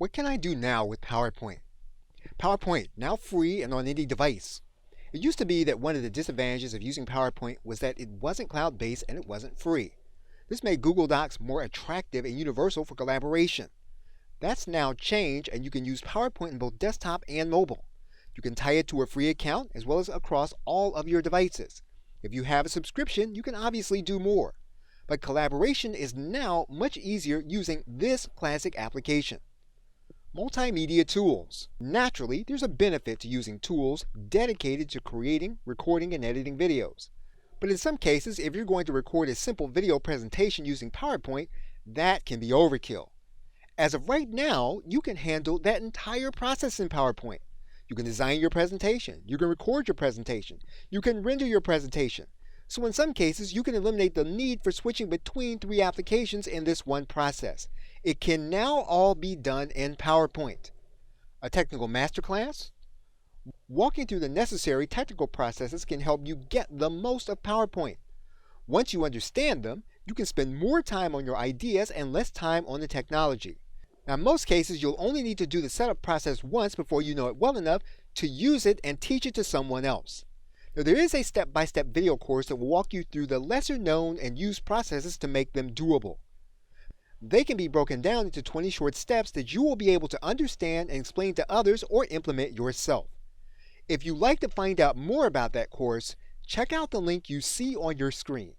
What can I do now with PowerPoint? PowerPoint, now free and on any device. It used to be that one of the disadvantages of using PowerPoint was that it wasn't cloud-based and it wasn't free. This made Google Docs more attractive and universal for collaboration. That's now changed, and you can use PowerPoint in both desktop and mobile. You can tie it to a free account as well as across all of your devices. If you have a subscription, you can obviously do more. But collaboration is now much easier using this classic application. Multimedia tools. Naturally, there's a benefit to using tools dedicated to creating, recording, and editing videos. But in some cases, if you're going to record a simple video presentation using PowerPoint, that can be overkill. As of right now, you can handle that entire process in PowerPoint. You can design your presentation, you can record your presentation, you can render your presentation. So in some cases, you can eliminate the need for switching between 3 applications in this one process. It can now all be done in PowerPoint. A technical masterclass? Walking through the necessary technical processes can help you get the most of PowerPoint. Once you understand them, you can spend more time on your ideas and less time on the technology. Now, in most cases, you'll only need to do the setup process once before you know it well enough to use it and teach it to someone else. Now, there is a step-by-step video course that will walk you through the lesser-known and used processes to make them doable. They can be broken down into 20 short steps that you will be able to understand and explain to others or implement yourself. If you'd like to find out more about that course, check out the link you see on your screen.